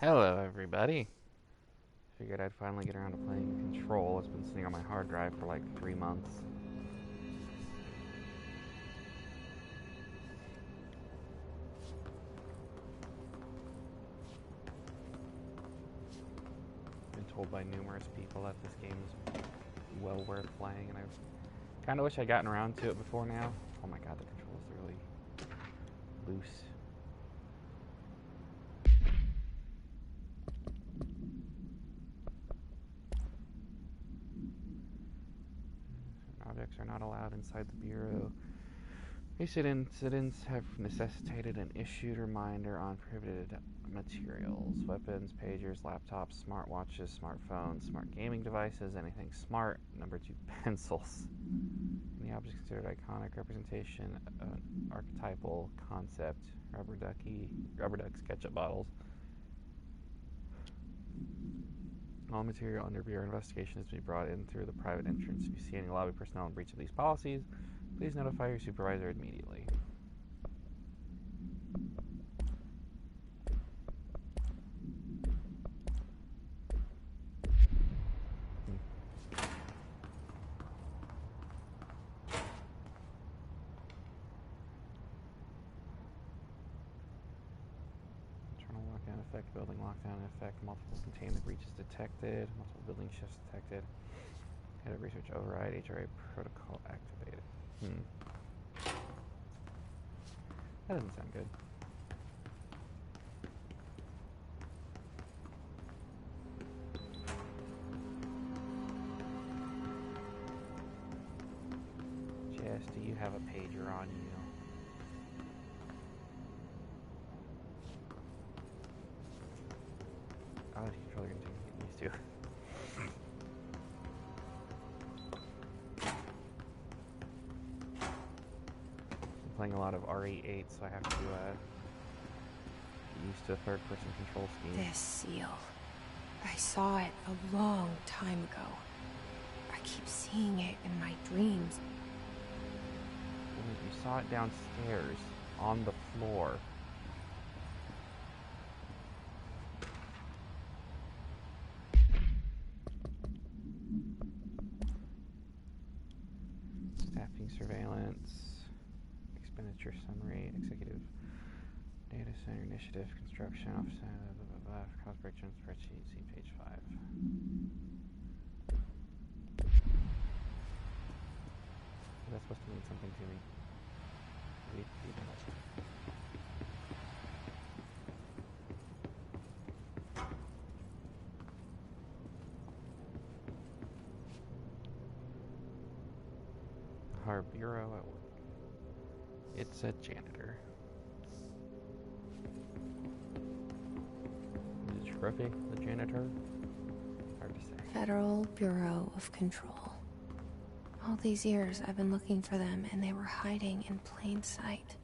Hello, everybody. Figured I'd finally get around to playing Control. It's been sitting on my hard drive for like 3 months. Been told by numerous people that this game is well worth playing, and I kind of wish I'd gotten around to it before now. Oh my god, the controls are really loose. Objects are not allowed inside the Bureau. Recent incidents have necessitated an issued reminder on prohibited materials, weapons, pagers, laptops, smartwatches, smartphones, smart gaming devices, anything smart. Number 2, pencils. Any object considered iconic representation of an archetypal concept. Rubber ducks, ketchup bottles. All material under Bureau investigation is to be brought in through the private entrance. If you see any lobby personnel in breach of these policies, please notify your supervisor immediately. Internal lockdown effect, building lockdown effect, multiple containment breaches detected, multiple building shifts detected. Head of research override, HRA protocol activated. That doesn't sound good. Jess, do you have a pager on you? Oh, the controller gonna take me used to. I'm playing a lot of RE8, so I have to get used to third-person control scheme. This seal. I saw it a long time ago. I keep seeing it in my dreams. You saw it downstairs, on the floor. Staffing surveillance, expenditure summary, executive data center initiative, construction, office, blah, blah, blah, cost breakdown spreadsheet, see page 5. Is that supposed to mean something to me? Read the Our bureau at work. It's a janitor. Is it Shruffy, the janitor? Hard to say. Federal Bureau of Control. All these years I've been looking for them and they were hiding in plain sight.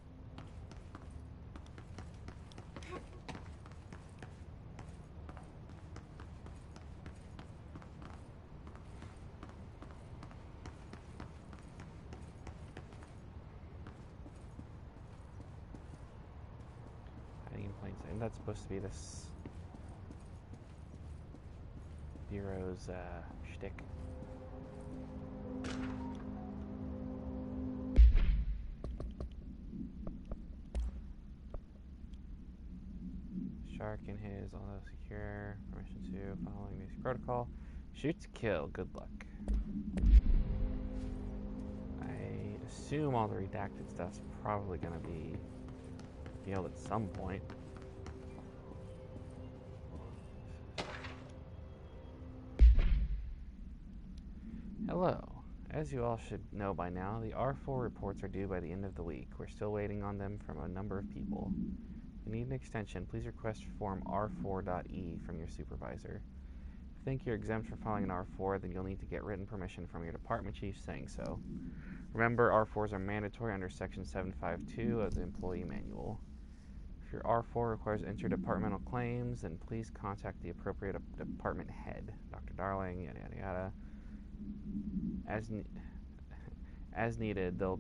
Hiding in plain sight. And that's supposed to be this Bureau's shtick. Shark in his, although secure, permission to, following basic protocol. Shoot to kill, good luck. I assume all the redacted stuff's probably going to be revealed at some point. Hello. As you all should know by now, the R4 reports are due by the end of the week. We're still waiting on them from a number of people. If you need an extension, please request form R4.E from your supervisor. If you think you're exempt from filing an R4, then you'll need to get written permission from your department chief saying so. Remember, R4s are mandatory under Section 752 of the Employee Manual. If your R4 requires interdepartmental claims, then please contact the appropriate department head, Dr. Darling, yada yada yada. As needed, they'll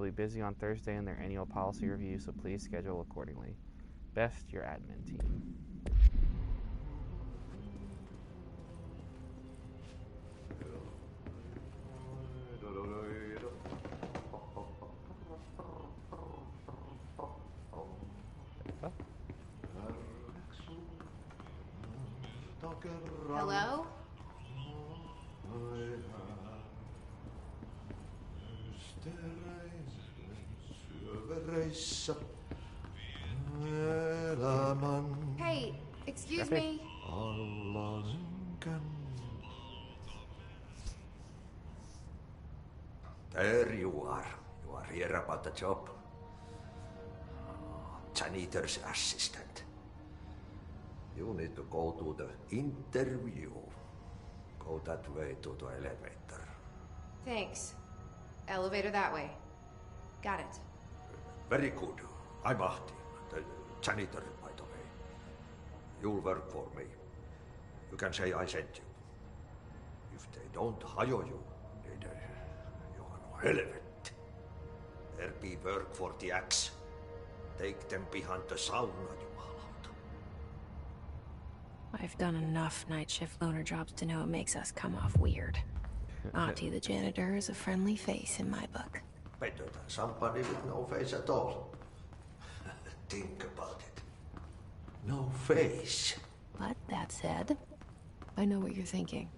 be busy on Thursday in their annual policy review, so please schedule accordingly. Best, your admin team. Hello? Hey, excuse me. There you are. You are here about the job. Janitor's assistant. You need to go to the interview. Go that way to the elevator. Thanks. Elevator that way. Got it. Very good. I'm Ahti, the janitor, by the way. You'll work for me. You can say I sent you. If they don't hire you, then you are no helvet. There be work for the axe. Take them behind the sauna, jumalauta. I've done enough night shift loner jobs to know it makes us come off weird. Ahti the janitor is a friendly face in my book. Better than somebody with no face at all. Think about it. No face. But that said, I know what you're thinking.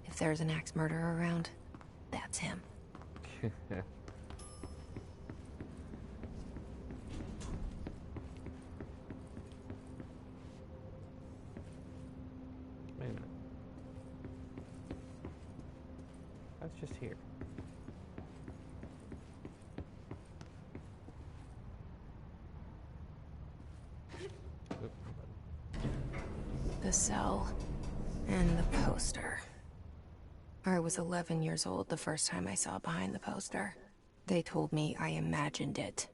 If there's an axe murderer around, that's him. Wait a minute. That's just here. The cell. And the poster. I was 11 years old the first time I saw behind the poster. They told me I imagined it.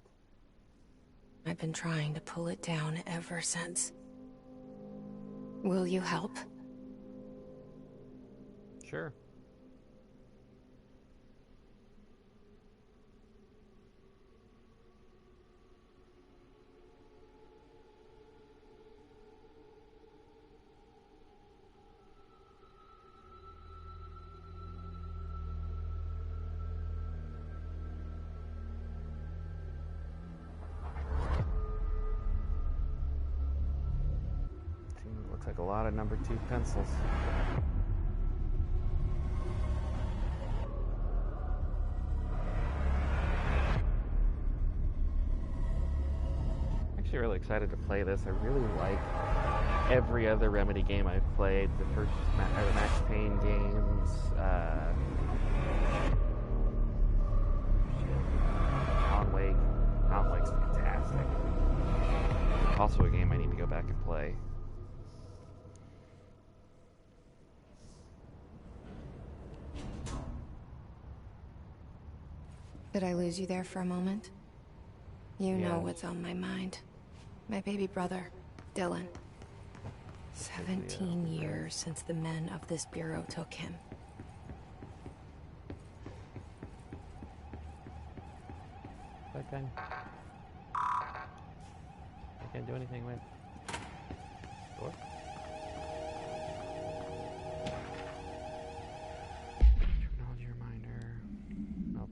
I've been trying to pull it down ever since. Will you help? Sure. Looks like a lot of number 2 pencils. Actually really excited to play this. I really like every other Remedy game I've played. The first Max Payne games, Alan Wake. Alan Wake's fantastic. Also a game I need to go back and play. Did I lose you there for a moment? You know Yeah. what's on my mind. My baby brother, Dylan. 17 years since the men of this bureau took him. That guy. I can't do anything with. Door. Terminology reminder. Nope.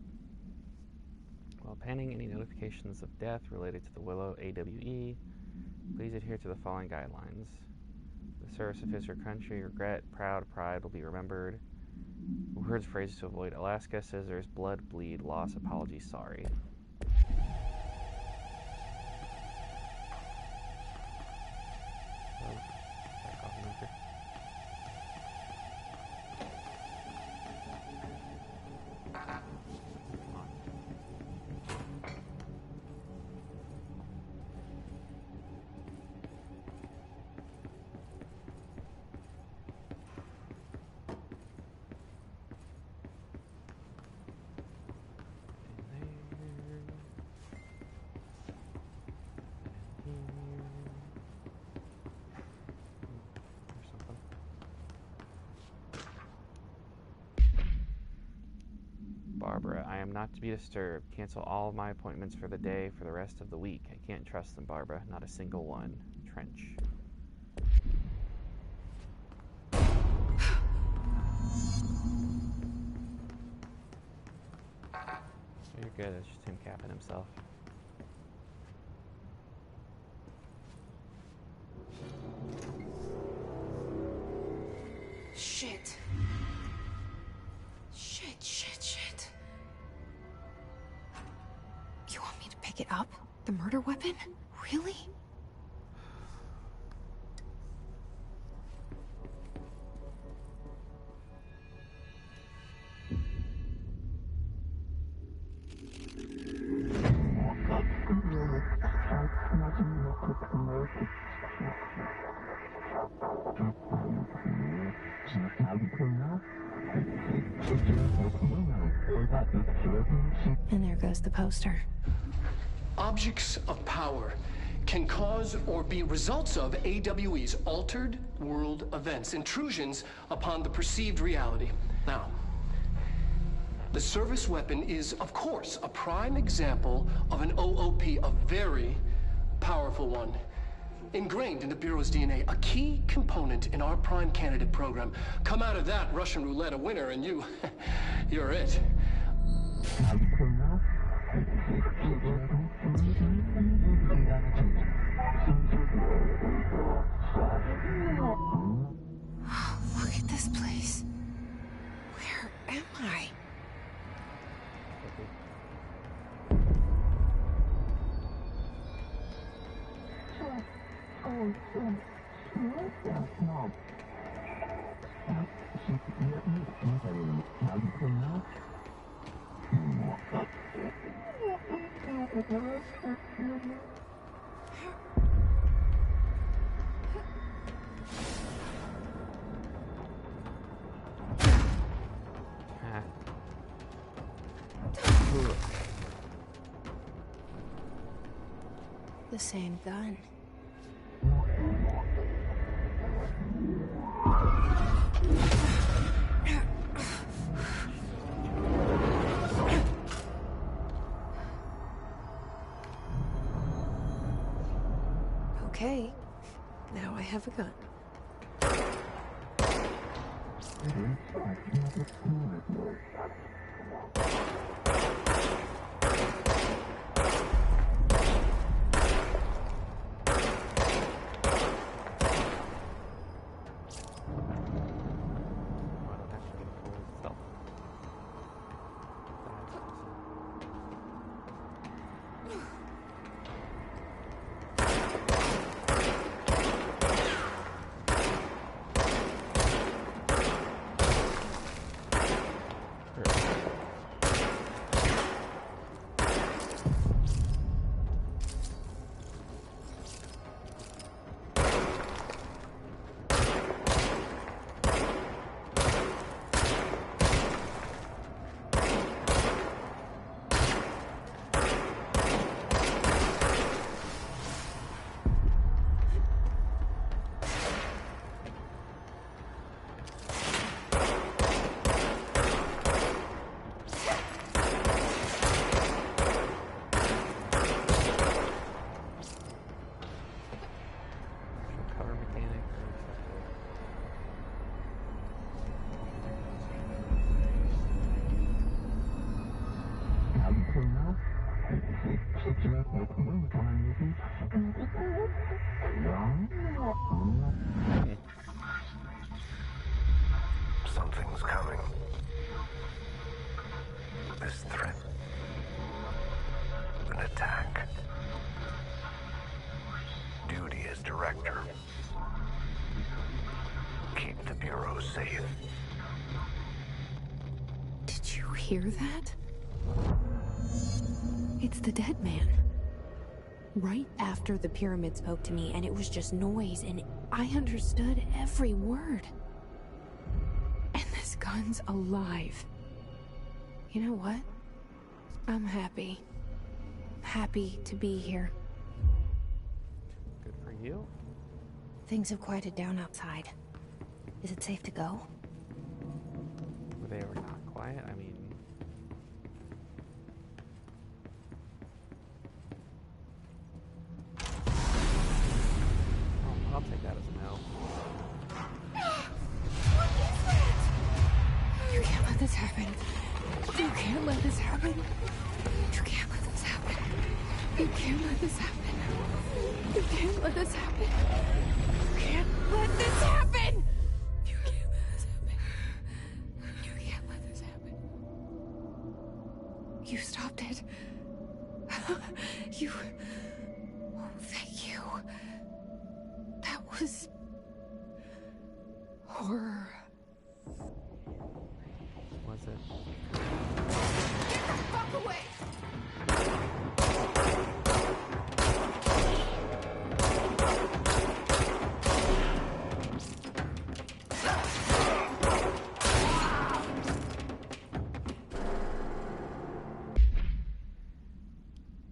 While pending any notifications of death related to the Willow AWE, please adhere to the following guidelines. The service of his or country, regret, proud, pride will be remembered. Words, phrases to avoid: Alaska, scissors, blood, bleed, loss, apology, sorry. Coffee maker. Barbara, I am not to be disturbed. Cancel all of my appointments for the day for the rest of the week. I can't trust them, Barbara. Not a single one. Trench. You're good. It's just him capping himself. pick it up? The murder weapon? Really? And there goes the poster. Objects of power can cause or be results of AWE's altered world events, intrusions upon the perceived reality. Now, the service weapon is, of course, a prime example of an OOP, a very powerful one. Ingrained in the Bureau's DNA, a key component in our prime candidate program. Come out of that Russian roulette a winner and you're it. Look at this place. Where am I? The same gun. Okay, now I have a gun. Something's coming. This threat. An attack. Duty as director. Keep the Bureau safe. Did you hear that? It's the dead man. Right after the pyramid spoke to me, and it was just noise, and I understood every word. And this gun's alive. You know what? I'm happy. Happy to be here. Good for you. Things have quieted down outside. Is it safe to go? Were they ever not quiet? I mean... Oh, I'll take that as a no. You can't let this happen. You can't let this happen. You can't let this happen. You can't let this happen. You can't let this happen. You can't let this happen. You can't let this happen. You can't let this happen. You stopped it. You... Oh, thank you. That was... horror. Was it? Get the fuck away!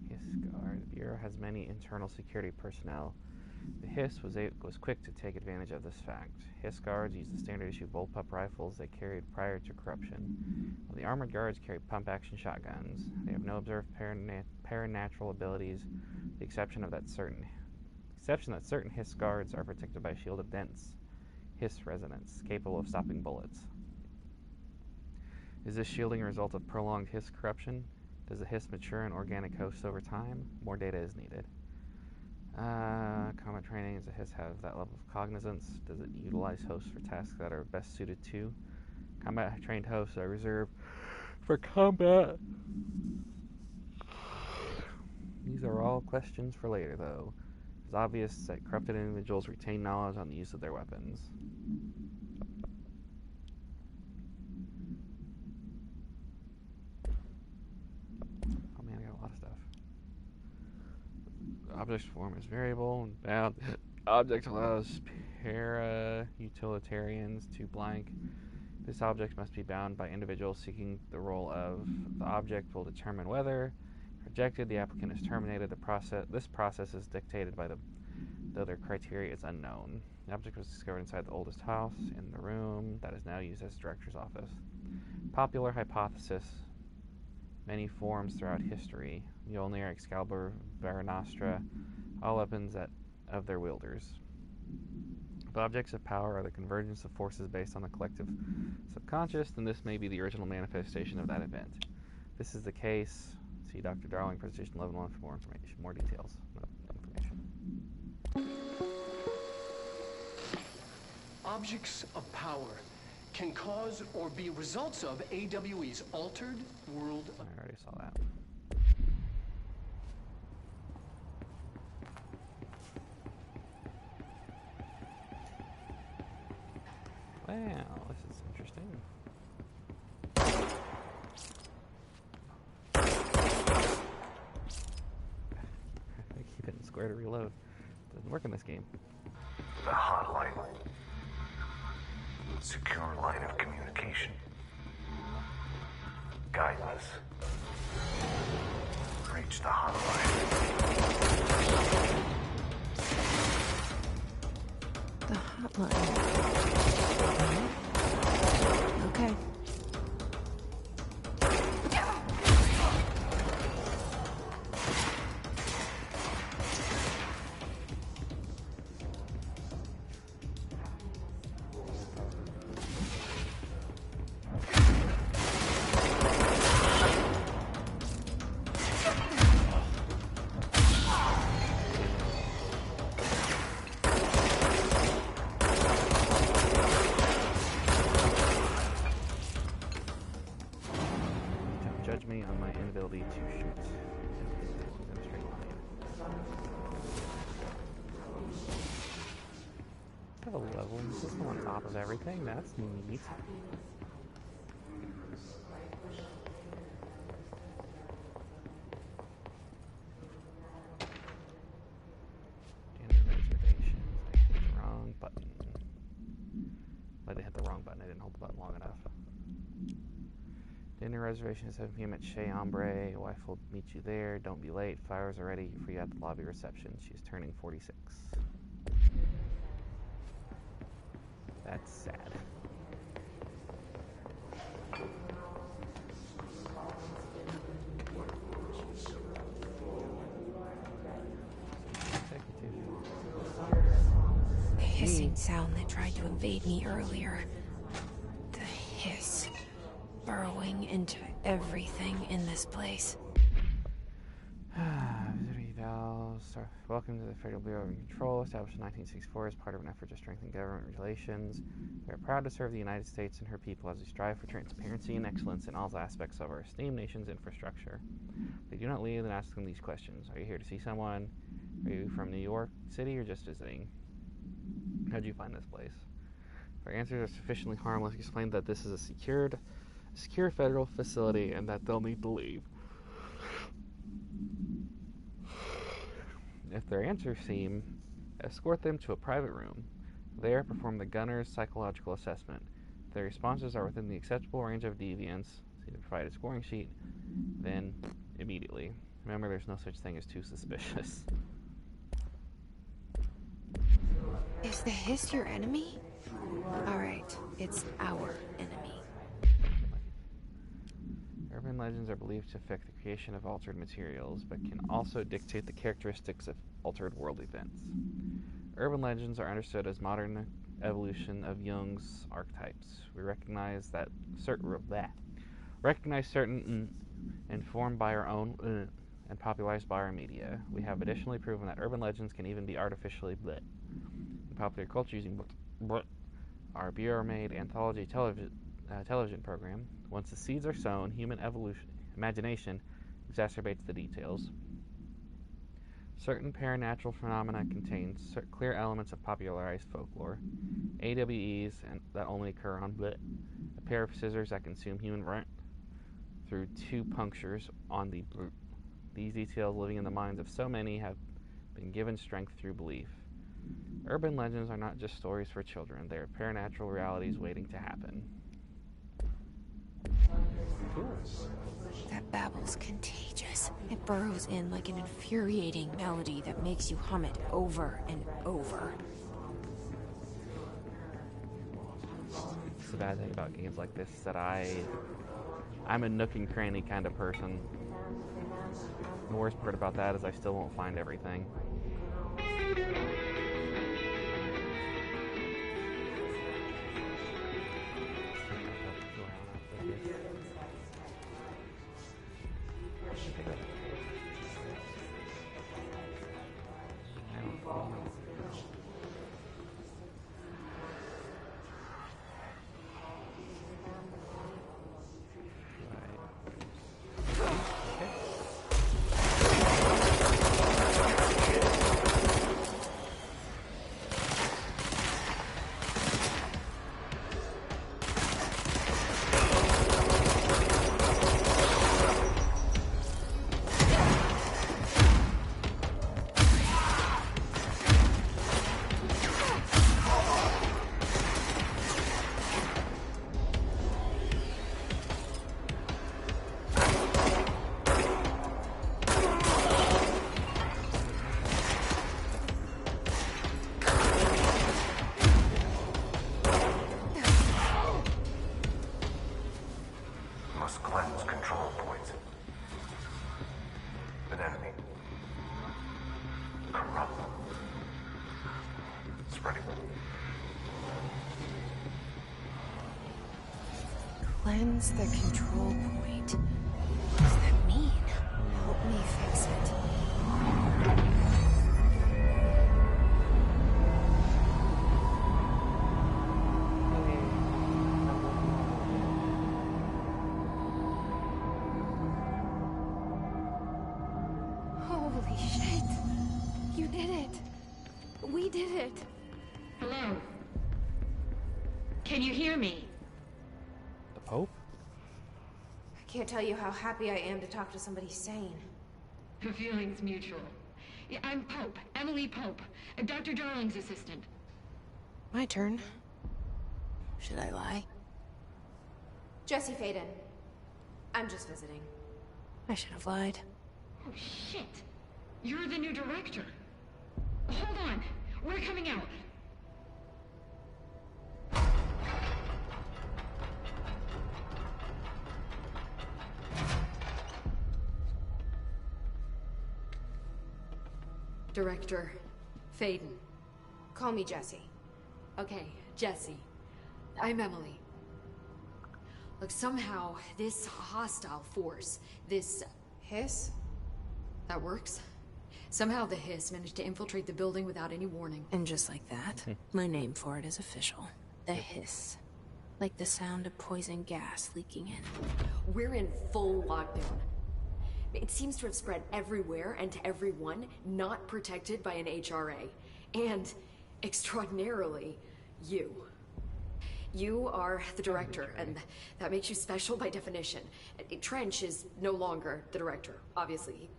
Hissguard. The Bureau has many internal security personnel. The Hiss was quick to take advantage of this fact. Hiss guards use the standard-issue bullpup rifles they carried prior to corruption, while the armored guards carry pump-action shotguns. They have no observed paranatural abilities, with the exception that certain Hiss guards are protected by a shield of dense Hiss resonance, capable of stopping bullets. Is this shielding a result of prolonged Hiss corruption? Does the Hiss mature in organic hosts over time? More data is needed. Combat training, does the Hiss have that level of cognizance? Does it utilize hosts for tasks that are best suited to? Combat trained hosts are reserved for combat. These are all questions for later, though. It's obvious that corrupted individuals retain knowledge on the use of their weapons. Oh man, I got a lot of stuff. Object's form is variable and bound. Object allows para-utilitarians to blank. This object must be bound by individuals seeking the role of. The object will determine whether rejected, the applicant is terminated. This process is dictated by the other criteria is unknown. The object was discovered inside the oldest house in the room that is now used as director's office. Popular hypothesis. Many forms throughout history. Mjolnir, Excalibur, Varanastra, all weapons of their wielders. If objects of power are the convergence of forces based on the collective subconscious, then this may be the original manifestation of that event. If this is the case, see Dr. Darling, presentation 11.1 for more information, more details, information. Objects of power can cause or be results of AWE's altered world. I already saw that. Wow, this is interesting. I keep hitting square to reload. Doesn't work in this game. The hotline. Secure line of communication. Guidance. Reach the hotline. The hotline. Okay. Judge me on my inability to shoot in a straight line. I have a level system on top of everything. That's neat. Gender reservations. I hit the wrong button. Like I hit the wrong button. I didn't hold the button long enough. Dinner reservation at 7 p.m. at Chez Ombre. Wife will meet you there. Don't be late. Flowers are ready for you at the lobby reception. She's turning 46. That's sad. The hissing sound that tried to invade me earlier. The hiss. Burrowing into everything in this place. Welcome to the Federal Bureau of Control, established in 1964 as part of an effort to strengthen government relations. We are proud to serve the United States and her people as we strive for transparency and excellence in all aspects of our esteemed nation's infrastructure. They do not leave and ask them these questions. Are you here to see someone? Are you from New York City or just visiting? How'd you find this place? If their answers are sufficiently harmless, explain that this is a secure federal facility and that they'll need to leave. If their answers seem, escort them to a private room. There, perform the gunner's psychological assessment. If their responses are within the acceptable range of deviance, see the provided scoring sheet, then immediately. Remember, there's no such thing as too suspicious. Is the Hiss your enemy? Alright, it's our enemy. Urban legends are believed to affect the creation of altered materials, but can also dictate the characteristics of altered world events. Urban legends are understood as modern evolution of Jung's archetypes. We recognize certain informed by our own and popularized by our media. We have additionally proven that urban legends can even be artificially in popular culture using our Bureau-made anthology television program. Once the seeds are sown, human imagination exacerbates the details. Certain paranatural phenomena contain clear elements of popularized folklore. AWEs that only occur on a pair of scissors that consume human through 2 punctures on the These details living in the minds of so many have been given strength through belief. Urban legends are not just stories for children, they are paranatural realities waiting to happen. That babble's contagious. It burrows in like an infuriating melody that makes you hum it over and over. It's the bad thing about games like this, that I'm a nook and cranny kind of person. The worst part about that is I still won't find everything. Must cleanse control points. An enemy. Corrupt. Spreading. Cleanse the control point. What does that mean? Help me fix it. Holy shit! You did it! We did it! Hello? Can you hear me? The Pope? I can't tell you how happy I am to talk to somebody sane. The feeling's mutual. Yeah, I'm Pope, Emily Pope, Dr. Darling's assistant. My turn. Should I lie? Jesse Faden. I'm just visiting. I should have lied. Oh, shit. You're the new director. Hold on. We're coming out. Director Faden. Call me Jesse. Okay, Jesse. I'm Emily. Look, somehow, this hostile force, this Hiss? that works. Somehow the Hiss managed to infiltrate the building without any warning. And just like that, my name for it is official. The Hiss. Like the sound of poison gas leaking in. We're in full lockdown. It seems to have spread everywhere and to everyone not protected by an HRA. And, extraordinarily, you. You are the director, and that makes you special by definition. Trench is no longer the director, obviously.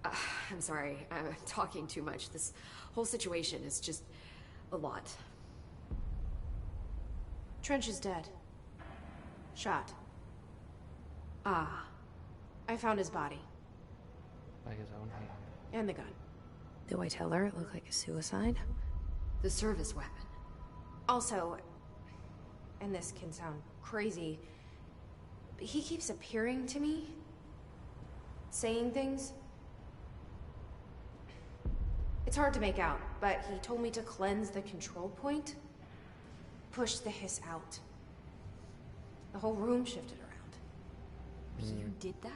I'm sorry, I'm talking too much. This whole situation is just a lot. Trench is dead. Shot. Ah. I found his body. By his own hand. And the gun. Do I tell her it looked like a suicide? The service weapon. Also, and this can sound crazy, but he keeps appearing to me. Saying things. It's hard to make out, but he told me to cleanse the control point. Push the hiss out. The whole room shifted around. You did that?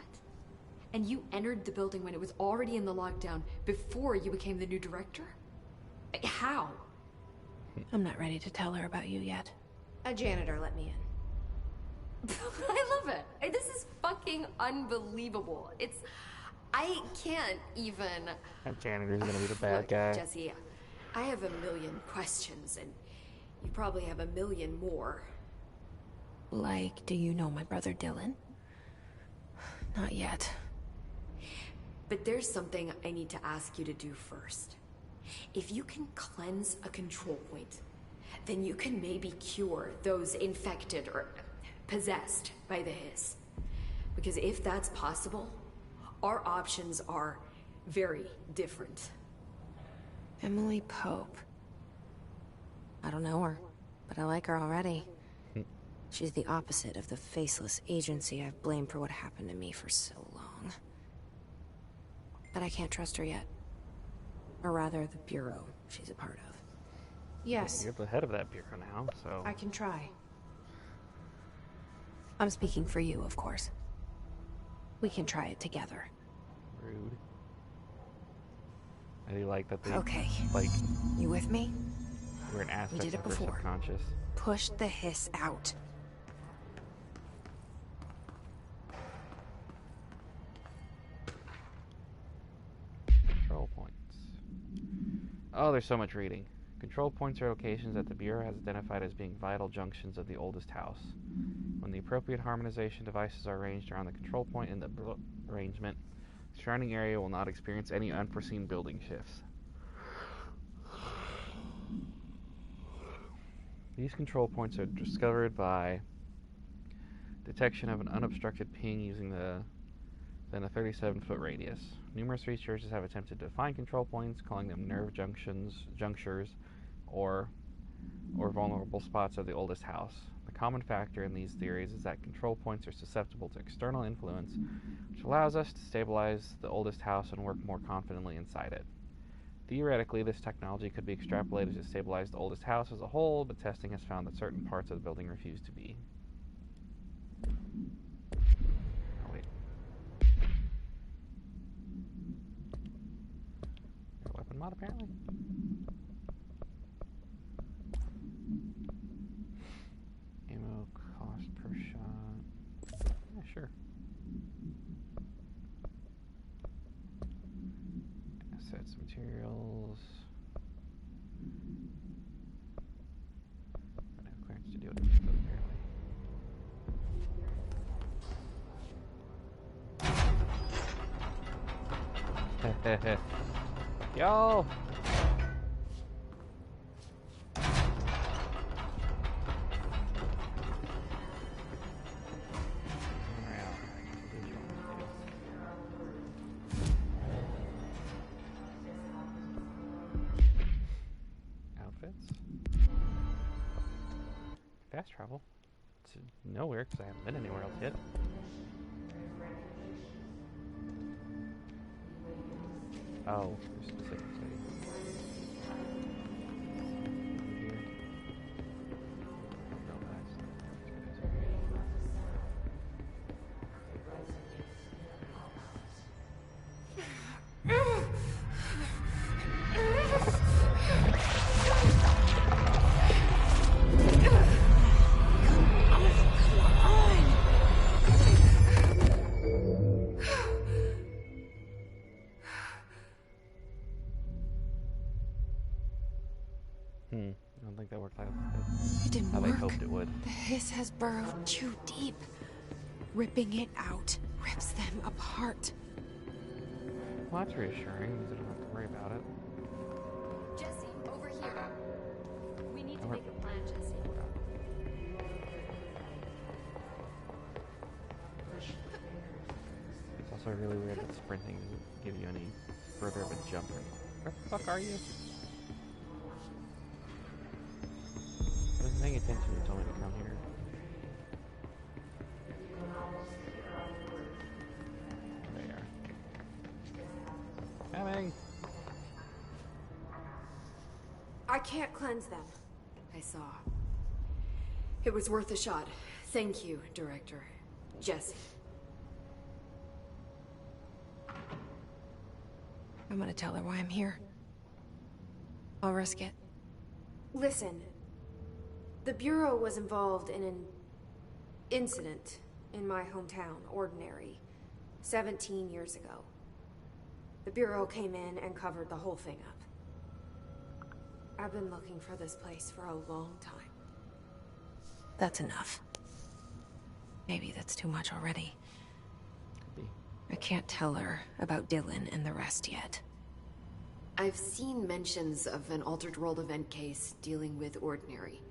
And you entered the building when it was already in the lockdown, before you became the new director? How? I'm not ready to tell her about you yet. A janitor let me in. I love it. This is fucking unbelievable. I can't even... That janitor's gonna be the bad Look, guy. Jesse, I have a million questions, and you probably have a million more. Like, do you know my brother Dylan? Not yet. But there's something I need to ask you to do first. If you can cleanse a control point, then you can maybe cure those infected or possessed by the hiss. Because if that's possible, our options are very different. Emily Pope. I don't know her, but I like her already. She's the opposite of the faceless agency I've blamed for what happened to me for so long. But I can't trust her yet. Or rather, the Bureau she's a part of. Yes, You're the head of that bureau now, so... I can try. I'm speaking for you, of course. We can try it together. Rude. I do like that they... Okay. Like, You with me? we're an aspect did it of her before. subconscious. Push the hiss out. Control points. Oh, there's so much reading. Control points are locations that the Bureau has identified as being vital junctions of the oldest house. When the appropriate harmonization devices are arranged around the control point in the arrangement, the surrounding area will not experience any unforeseen building shifts. These control points are discovered by detection of an unobstructed ping using then a 37-foot radius. Numerous researchers have attempted to find control points, calling them nerve junctures, or vulnerable spots of the oldest house. The common factor in these theories is that control points are susceptible to external influence, which allows us to stabilize the oldest house and work more confidently inside it. Theoretically, this technology could be extrapolated to stabilize the oldest house as a whole, but testing has found that certain parts of the building refuse to be. Oh, wait. A weapon mod, apparently? Ammo cost per shot. Yeah, sure. Assets, materials. I don't have clearance to deal with this, apparently. Yo! Outfits. Fast travel to nowhere because I haven't been anywhere else yet. Oh, there's specifics right here. No, that's I don't think that worked out It didn't how work. they hoped it would. The hiss has burrowed too deep. Ripping it out rips them apart. Well, that's reassuring. You don't have to worry about it. Jesse, over here. We need to Over- make a plan, Jesse. It's also really weird that sprinting doesn't give you any further of a jump. Where the fuck are you? I wasn't paying attention when you told me to come here. There. Coming! I can't cleanse them. I saw. It was worth a shot. Thank you, Director. Jesse. I'm gonna tell her why I'm here. I'll risk it. Listen, the Bureau was involved in an incident in my hometown, Ordinary, 17 years ago. The Bureau came in and covered the whole thing up. I've been looking for this place for a long time. That's enough. Maybe that's too much already. Could be. I can't tell her about Dylan and the rest yet. I've seen mentions of an Altered World event case dealing with Ordinary.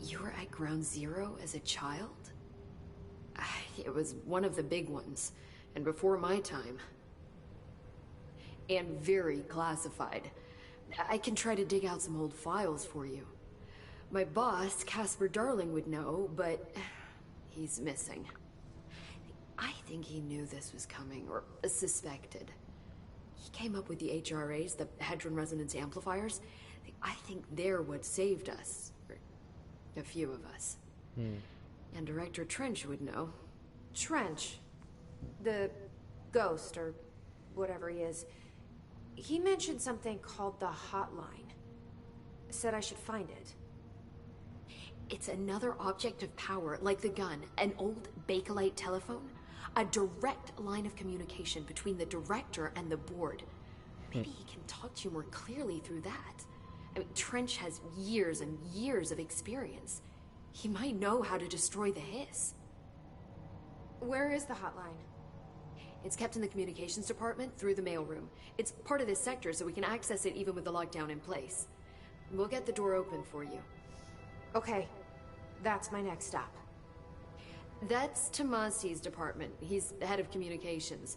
You were at Ground Zero as a child? It was one of the big ones, and before my time. And very classified. I can try to dig out some old files for you. My boss, Casper Darling, would know, but he's missing. I think he knew this was coming, or suspected. He came up with the HRAs, the Hadron Resonance Amplifiers. I think they're what saved us. Or a few of us. And Director Trench would know. Trench, the ghost, or whatever he is, he mentioned something called the Hotline. Said I should find it. It's another object of power, like the gun, an old Bakelite telephone. A direct line of communication between the Director and the board. Maybe he can talk to you more clearly through that. I mean, Trench has years and years of experience. He might know how to destroy the hiss. Where is the hotline? It's kept in the communications department through the mailroom. It's part of this sector, so we can access it even with the lockdown in place. We'll get the door open for you. Okay, that's my next stop. That's Tomasi's department. He's the head of communications.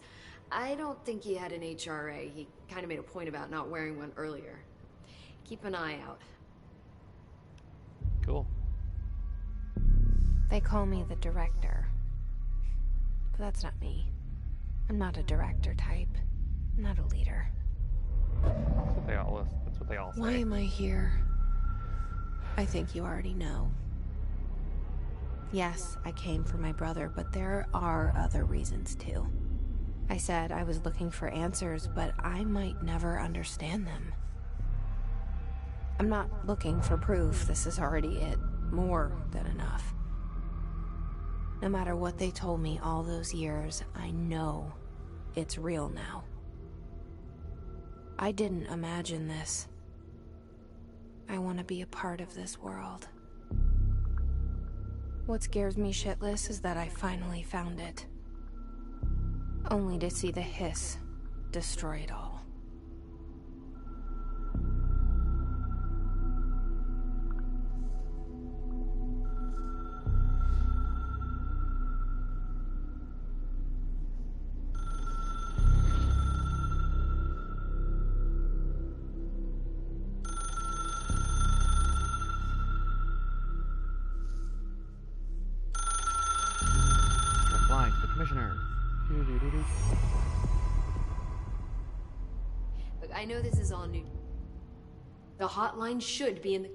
I don't think he had an HRA. He kind of made a point about not wearing one earlier. Keep an eye out. Cool. They call me the Director. But that's not me. I'm not a director type. I'm not a leader. That's what they all say. Why am I here? I think you already know. Yes, I came for my brother, but there are other reasons too. I said I was looking for answers, but I might never understand them. I'm not looking for proof. This is already it. More than enough. No matter what they told me all those years, I know it's real now. I didn't imagine this. I want to be a part of this world. What scares me shitless is that I finally found it. Only to see the hiss destroy it all. Replying to the commissioner. Doo-doo-doo-doo. Look, I know this is all new. The hotline should be in the...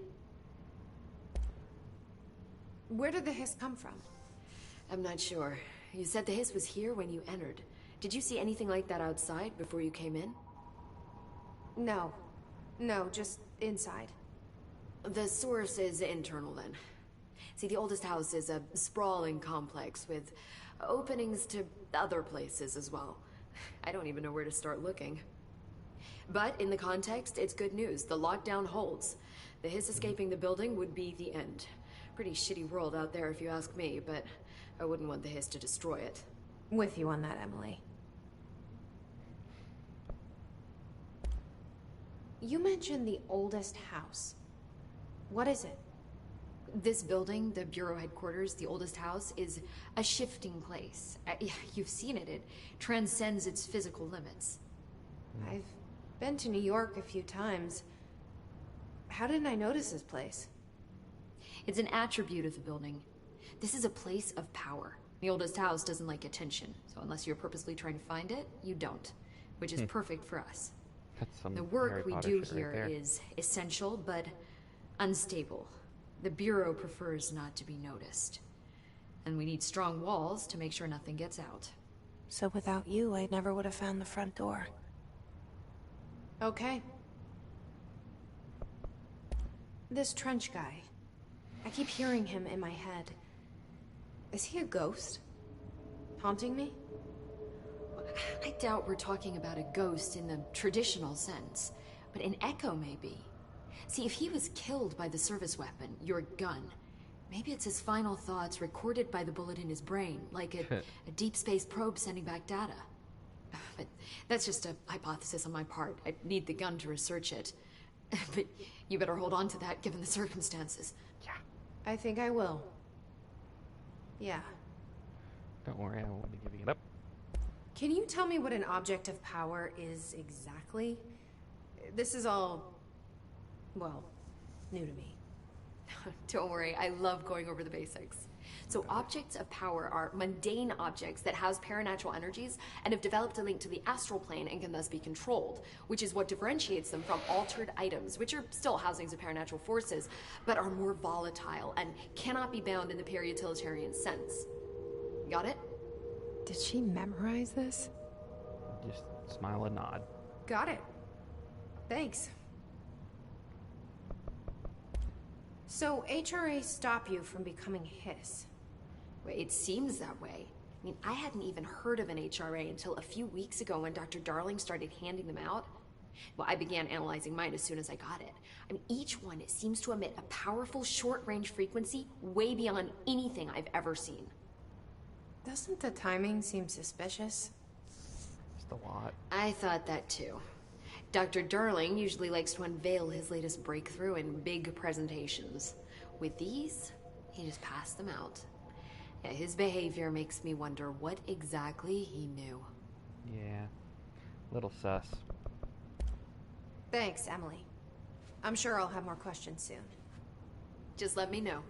Where did the hiss come from? I'm not sure. You said the hiss was here when you entered. Did you see anything like that outside before you came in? No. No, just inside. The source is internal then. See, the oldest house is a sprawling complex with openings to other places as well. I don't even know where to start looking. But in the context, it's good news. The lockdown holds. The Hiss escaping the building would be the end. Pretty shitty world out there if you ask me, but I wouldn't want the Hiss to destroy it. With you on that, Emily. You mentioned the oldest house. What is it? This building, the Bureau headquarters, the oldest house, is a shifting place. Yeah, you've seen it. It transcends its physical limits. I've been to New York a few times. How didn't I notice this place? It's an attribute of the building. This is a place of power. The oldest house doesn't like attention, so unless you're purposely trying to find it, you don't. Which is perfect for us. That's some The work Harry we Potter do shit here right there. is essential, but unstable. The Bureau prefers not to be noticed. And we need strong walls to make sure nothing gets out. So without you, I never would have found the front door. Okay. This Trench guy. I keep hearing him in my head. Is he a ghost? Haunting me? I doubt we're talking about a ghost in the traditional sense, but an echo maybe. See, if he was killed by the service weapon, your gun, maybe it's his final thoughts recorded by the bullet in his brain, like a deep space probe sending back data. But that's just a hypothesis on my part. I need the gun to research it. But you better hold on to that given the circumstances. Yeah. I think I will. Yeah. Don't worry, I won't be giving it up. Can you tell me what an object of power is exactly? This is all, well, new to me. Don't worry, I love going over the basics. So objects of power are mundane objects that house paranatural energies and have developed a link to the astral plane and can thus be controlled, which is what differentiates them from altered items, which are still housings of paranatural forces, but are more volatile and cannot be bound in the pure utilitarian sense. Got it? Did she memorize this? Just smile and nod. Got it. Thanks. So HRA stop you from becoming Hiss? Well, it seems that way. I mean, I hadn't even heard of an HRA until a few weeks ago when Dr. Darling started handing them out. Well, I began analyzing mine as soon as I got it. I mean, each one seems to emit a powerful short-range frequency way beyond anything I've ever seen. Doesn't the timing seem suspicious? Just a lot. I thought that too. Dr. Darling usually likes to unveil his latest breakthrough in big presentations. With these, he just passed them out. Yeah, his behavior makes me wonder what exactly he knew. Yeah. Little sus. Thanks, Emily. I'm sure I'll have more questions soon. Just let me know.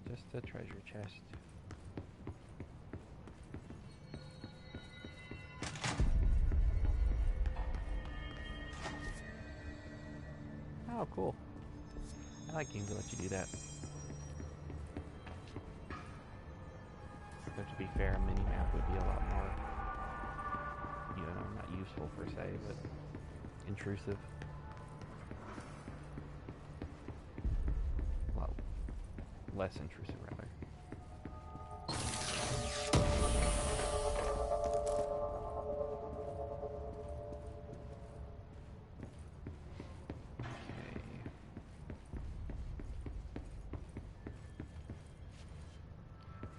Just a treasure chest. Oh, cool. I like games that let you do that. Though to be fair, a mini-map would be a lot more, you know, not useful per se, but intrusive. A lot less intrusive, rather.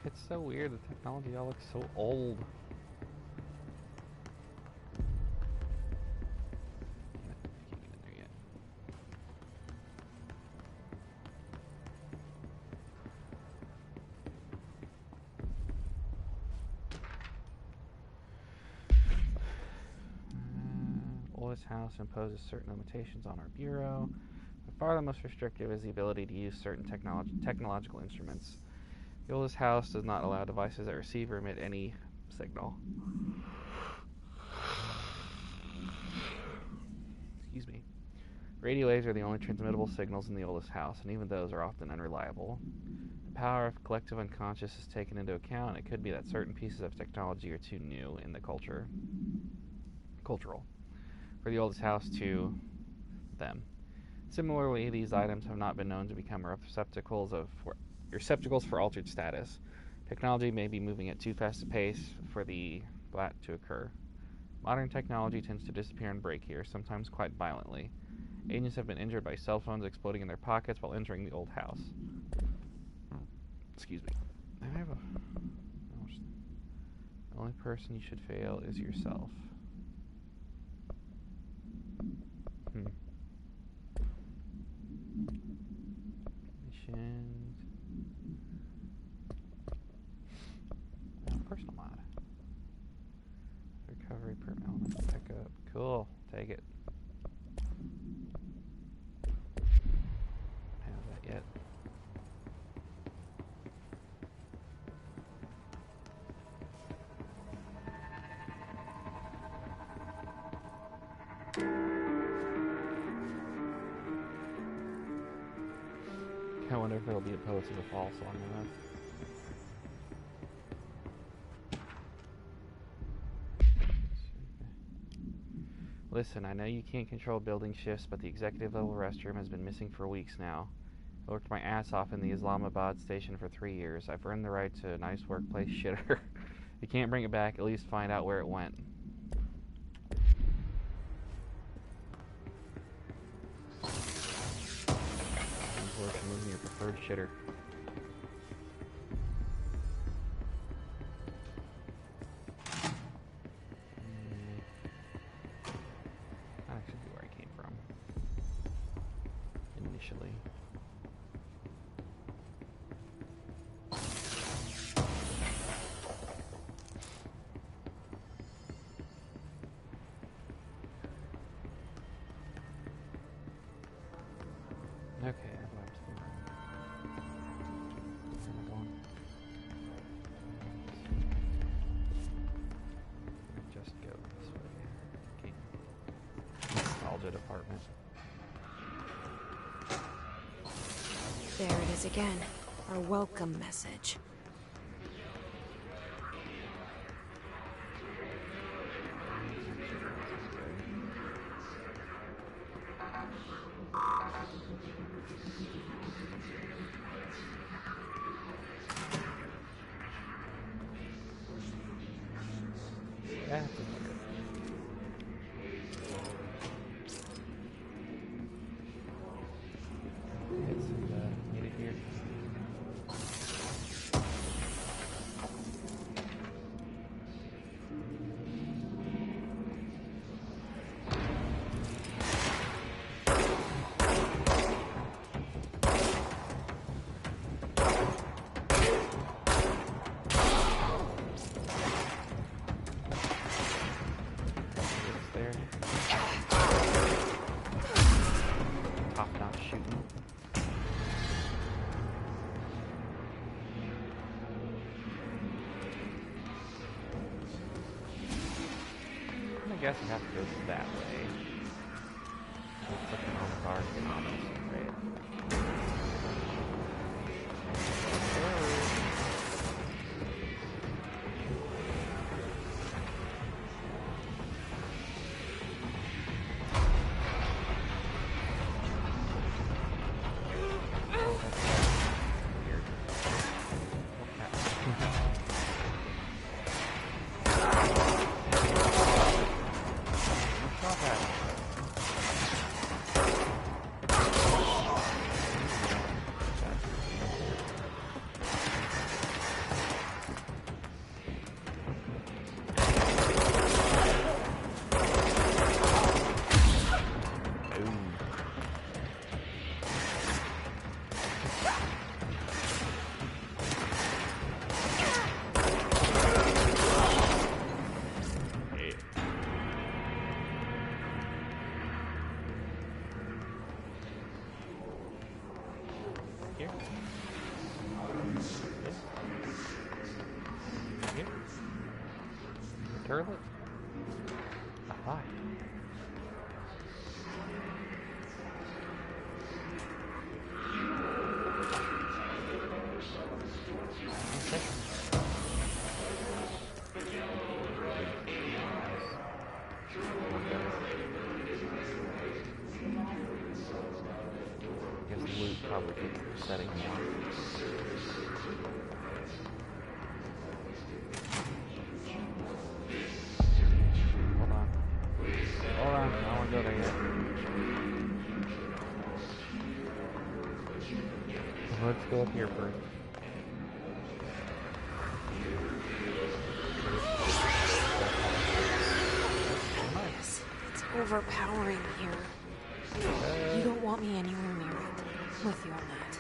It's so weird, the technology all looks so old. Damn it, I can't get in there yet. Oldest house imposes certain limitations on our bureau. By far the most restrictive is the ability to use certain technological instruments. The oldest house does not allow devices that receive or emit any signal. Excuse me. Radio waves are the only transmittable signals in the oldest house, and even those are often unreliable. The power of collective unconscious is taken into account. It could be that certain pieces of technology are too new in the cultural. for the oldest house to them. Similarly, these items have not been known to become receptacles for altered status. Technology may be moving at too fast a pace for that to occur. Modern technology tends to disappear and break here, sometimes quite violently. Agents have been injured by cell phones exploding in their pockets while entering the old house. Excuse me. The only person you should fail is yourself. Missions. Personal mod. Recovery per element pickup. Cool. Take it. Don't have that yet. I wonder if it'll be opposed to the false long enough. Listen, I know you can't control building shifts, but the executive level restroom has been missing for weeks now. I worked my ass off in the Islamabad station for 3 years. I've earned the right to a nice workplace shitter. You can't bring it back, at least find out where it went. Moving your preferred shitter. That actually be where I came from initially. Okay, I've left the room. Where am I going? Just go this way. Okay. Nostalgia department. There it is again. Our welcome message. Yeah. Need it here. There. Top-notch shooting. I guess you have to go that way. Clicking on the car to get on this, right? Here. Here. Turlet. Aha. Okay. probably keep setting more. Hold on. Hold on, I don't want to go there yet. Let's go up here first. It's overpowering here. You don't want me anywhere near it. I'm with you on that.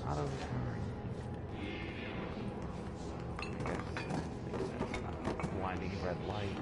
Not overpowering. Yes, makes sense. Not blinding red light.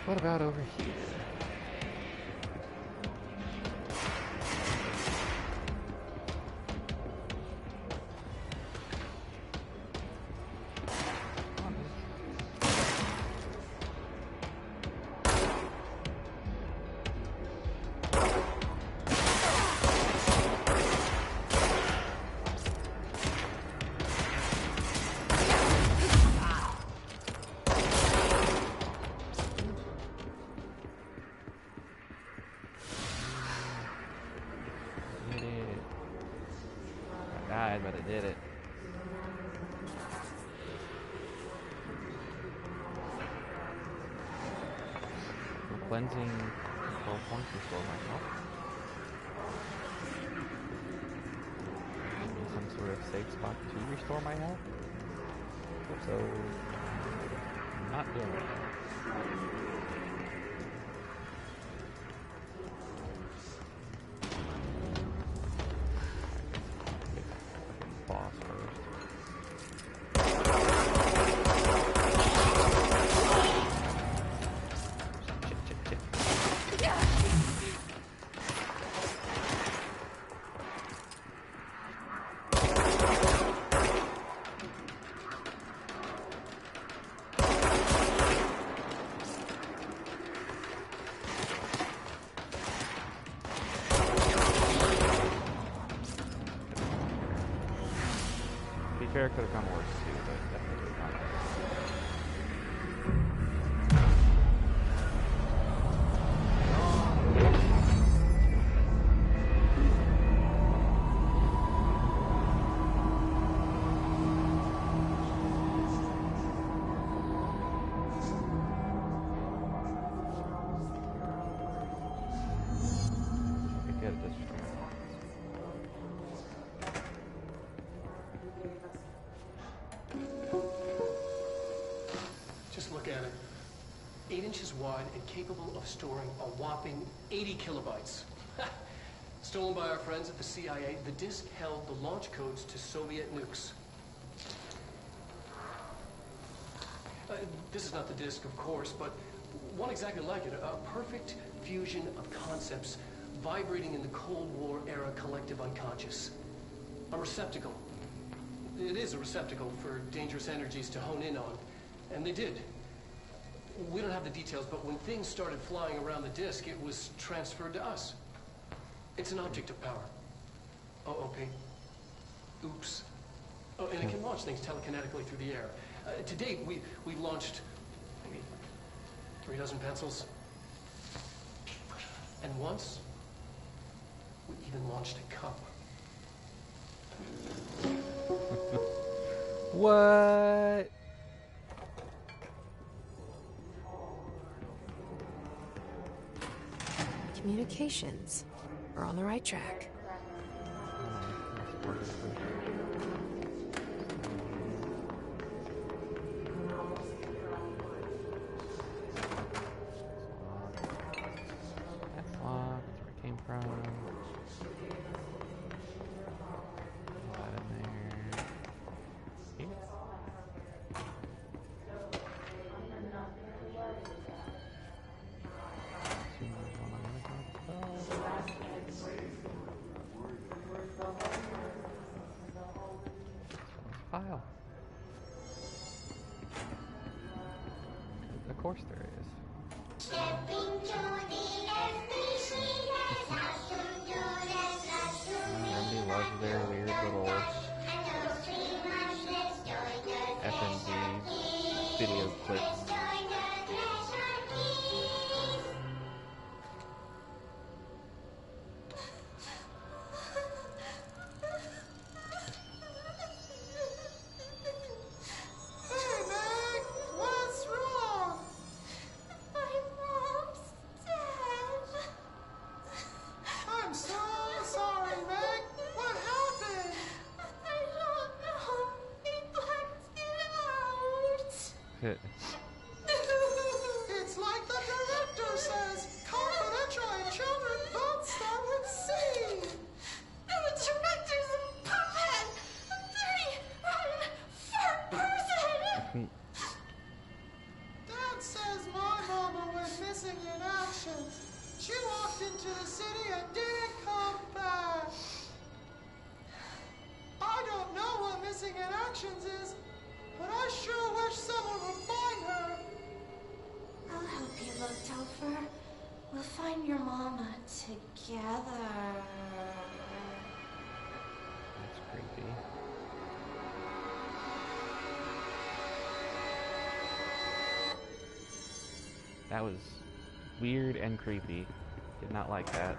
What about over here? But it did it. For cleansing 12 points, restore my health. Some sort of safe spot to restore my health. So, I'm not doing it. Fair could have gone worse too, but definitely could have gone I get this. Look at it. 8 inches wide and capable of storing a whopping 80 kilobytes. Stolen by our friends at the CIA, the disk held the launch codes to Soviet nukes. This is not the disk, of course, but one exactly like it. A perfect fusion of concepts vibrating in the Cold War era collective unconscious. A receptacle. It is a receptacle for dangerous energies to hone in on. And they did. We don't have the details, but when things started flying around the disk, it was transferred to us. It's an object of power. Oh, okay. Oops. Oh, and it can launch things telekinetically through the air. To date, we launched maybe 3 dozen pencils. And once, we even launched a cup. What? Communications. We're on the right track. That's locked. That's where it came from. Put that in there. Here. Assume there's one on the other side as well. File. Of course there is. Everybody loves their weird little FMV video clips. Hey, Meg! What's wrong? My mom's dead. I'm so sorry, Meg. What happened? I don't know. He blacked it out. It's like the director says. Confidential and children don't start with C. The director's a puppet. A dirty, rotten, fat person. Dad says my mama went missing in action. She walked into the city and didn't come back. I don't know what missing in actions is, but I sure wish someone would find her. I'll help you look, Topher. We'll find your mama together. That's creepy. That was weird and creepy. Did not like that.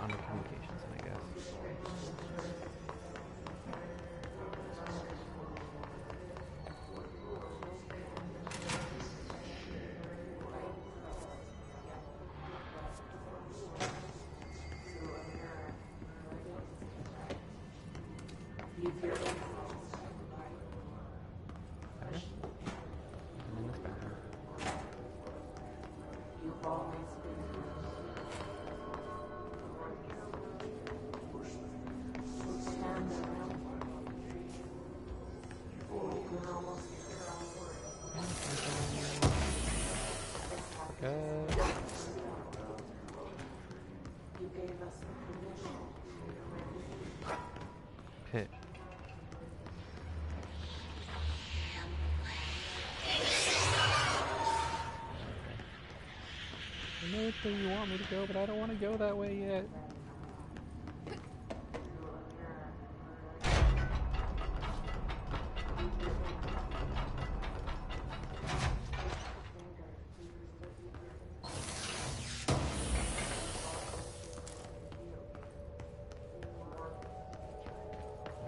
On the communications, I guess. Better? And in this bathroom. Good. Pit. I know it's where you want me to go, but I don't want to go that way yet.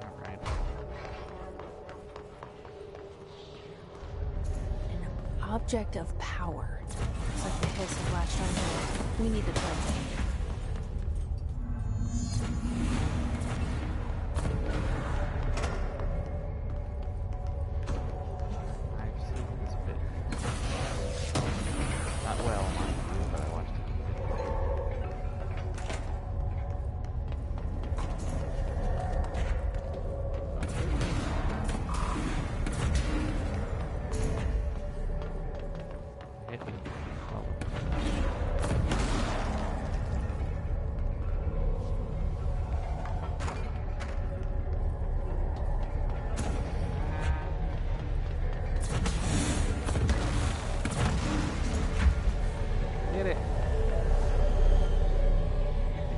Alright. Object of power. Looks like the hiss have latched on to it. We need to terminate it. I've seen this bit. Not well, mind you, but I watched it. Hit me. Get it.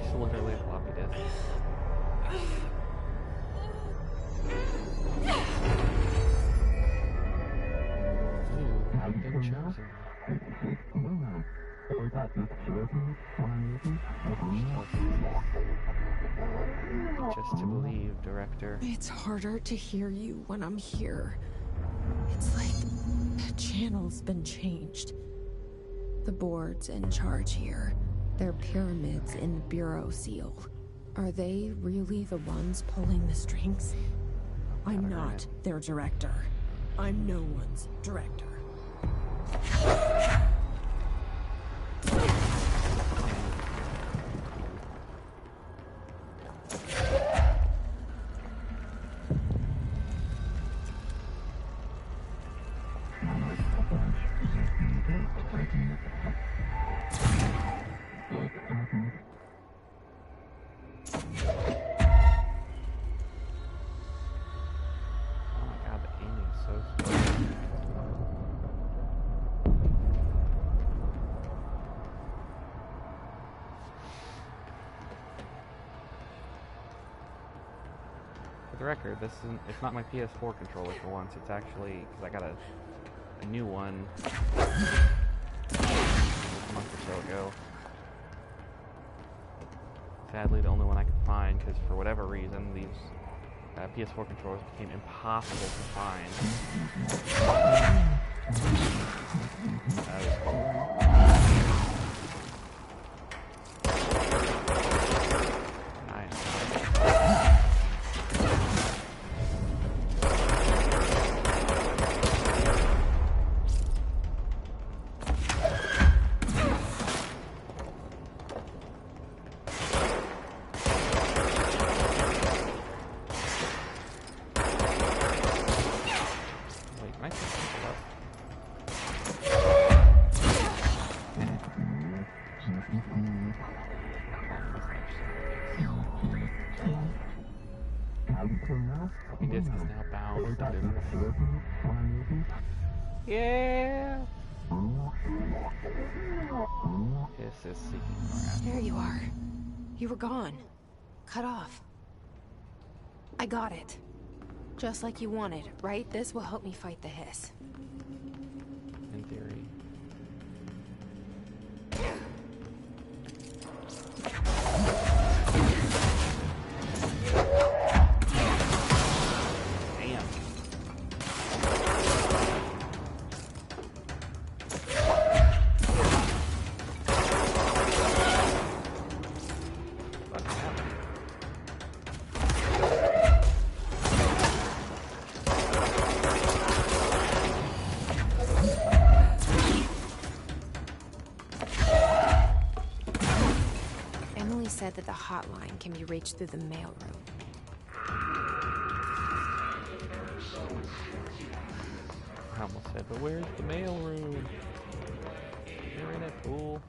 It's literally a floppy disk. Ooh, I've been chosen. Just to believe, Director. It's harder to hear you when I'm here. It's like the channel's been changed. The board's in charge here. They're pyramids in the Bureau seal. Are they really the ones pulling the strings? I'm not their director. I'm no one's director. Record, this isn't, it's not my PS4 controller for once, it's actually, because I got a new one a month or so ago. Sadly, the only one I could find, because for whatever reason, these PS4 controllers became impossible to find. Yeah. This is seeking crap. There you are. You were gone. Cut off. I got it. Just like you wanted, right? This will help me fight the hiss. In theory. Said that the hotline can be reached through the mailroom. I almost said, but where's the mailroom? You're in it, fool.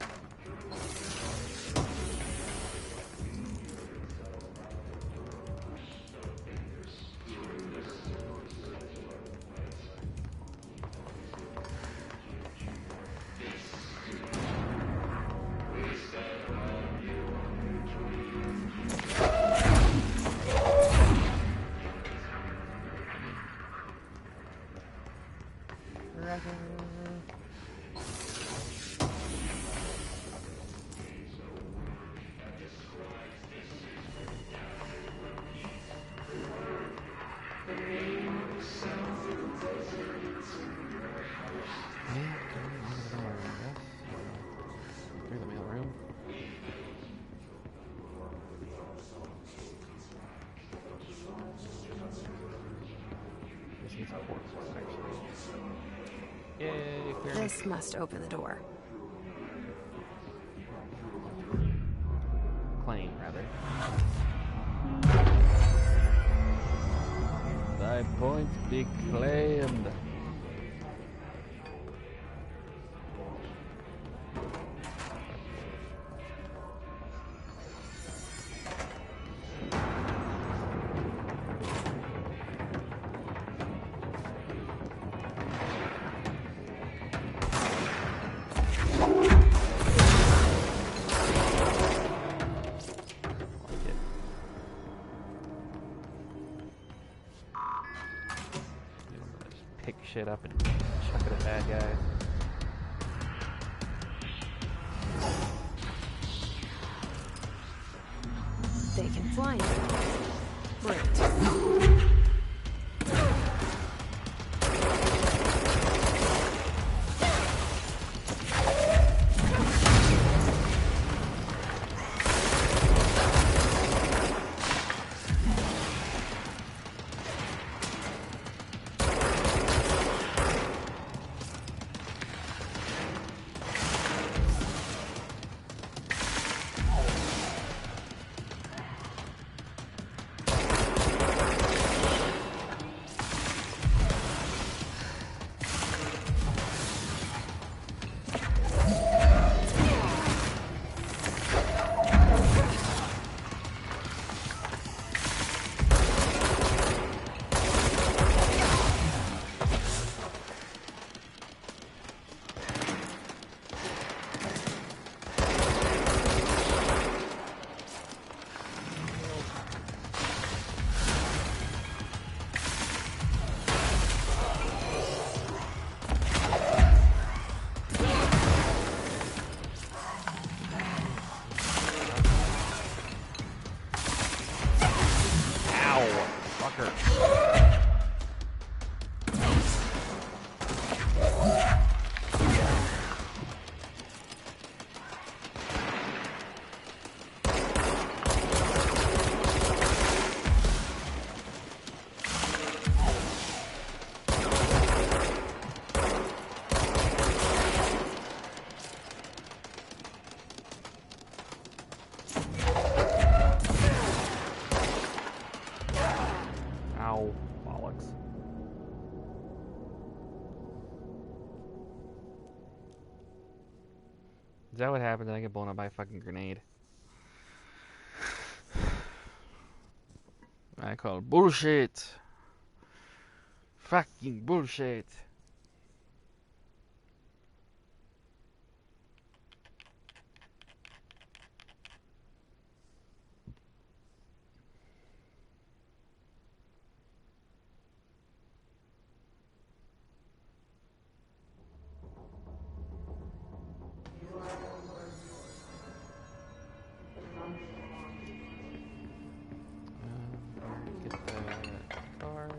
This must open the door. Claim, rather. Thy point be claimed. Shit up and chuck it at bad guys. flying. Great. Is that what happened? Did I get blown up by a fucking grenade? I call it bullshit. Fucking bullshit. Get the card.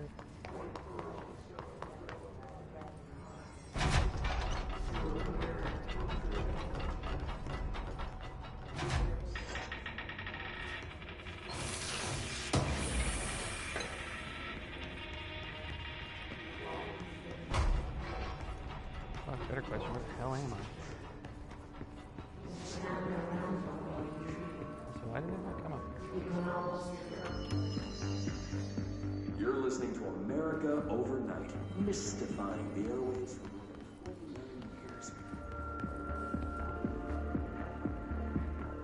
Fuck, better question, where the hell am I? So why did it not come up here? You're listening to America Overnight, mystifying the airwaves for more than 20 million years.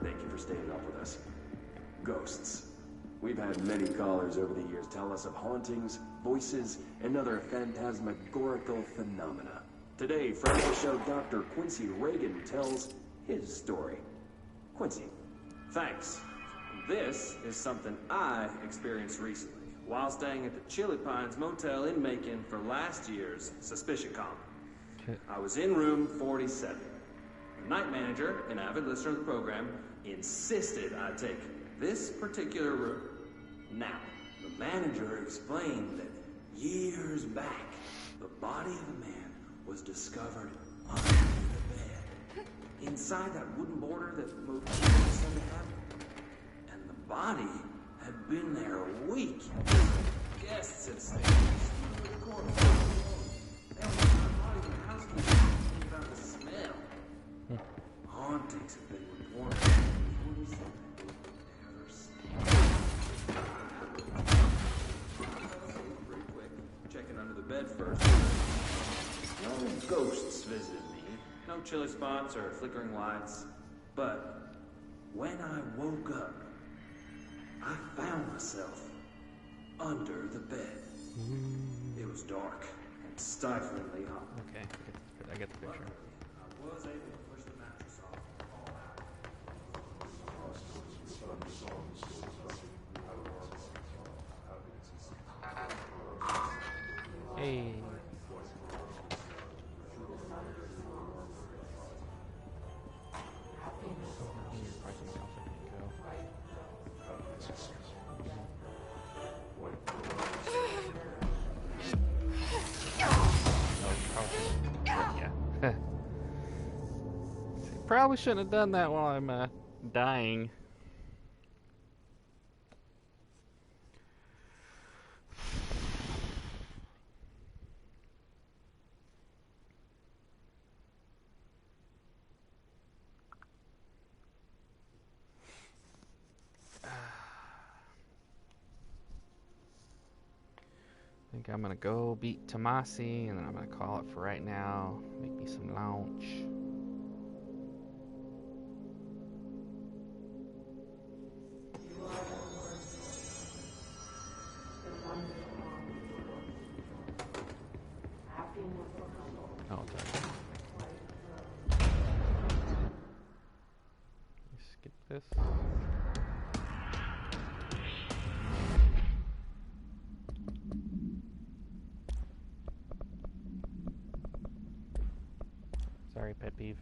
Thank you for staying up with us. Ghosts. We've had many callers over the years tell us of hauntings, voices, and other phantasmagorical phenomena. Today, friend of the show Dr. Quincy Reagan tells his story. Quincy, thanks. This is something I experienced recently while staying at the Chili Pines Motel in Macon for last year's Suspicion Con. I was in room 47. The night manager, an avid listener of the program, insisted I take this particular room. Now, the manager explained that years back, the body of a man was discovered under the bed, inside that wooden border that motel said to have. And the body had been there a week. Guests had stayed in the corner. They almost found the body in the housekeeper about the smell. Hauntings have been reported in 47 ever since. Pretty quick. Checking under the bed first. No ghosts visited me. No chilly spots or flickering lights. But when I woke up, I found myself under the bed. It was dark and stiflingly hot. Okay, I get the picture. I was able to push the mattress off and fall out. Hey. Probably shouldn't have done that while I'm dying. I think I'm gonna go beat Tomasi, and then I'm gonna call it for right now. Make me some lunch. Oh, sorry. Skip this. Sorry, pet peeve.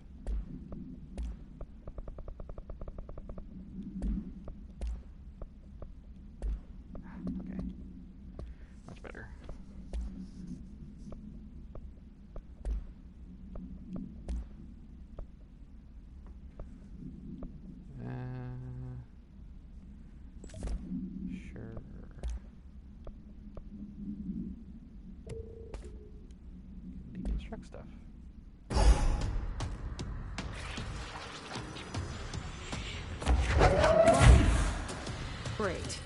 Okay. Much better. Sure. Deconstruct stuff. Great.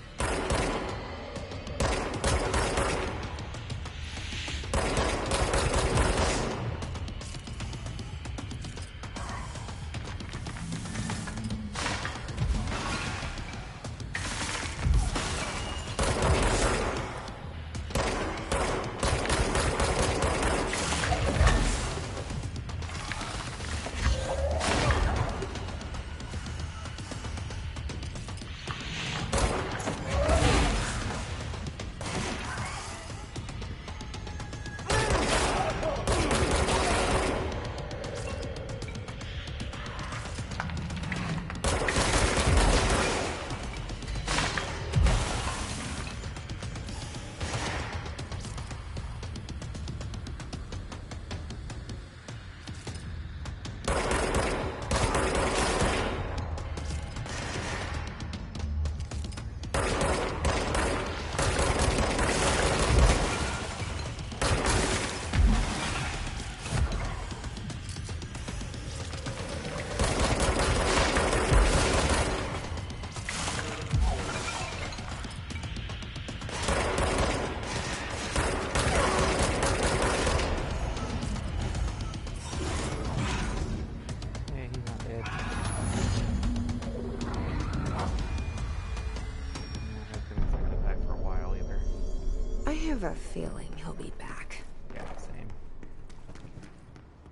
I have a feeling he'll be back. Yeah, same.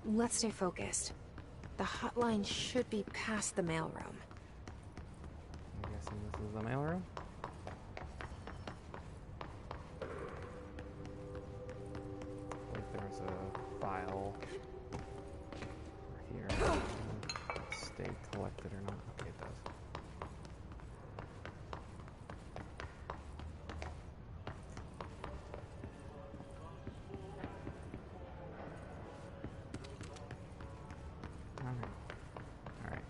Let's stay focused. The hotline should be past the mailroom. I'm guessing this is the mailroom? Like there's a file here. Stay collected or not? Okay, it does. Alright.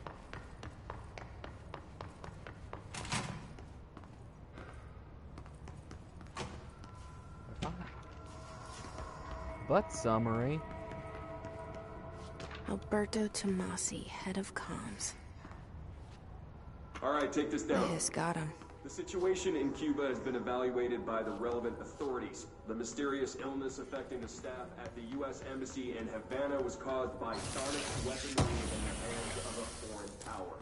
Fine. But summary. Alberto Tomasi, head of comms. All right, take this down. Yes, got him. The situation in Cuba has been evaluated by the relevant authorities. The mysterious illness affecting the staff at the U.S. Embassy in Havana was caused by sonic weaponry in the hands of a foreign power.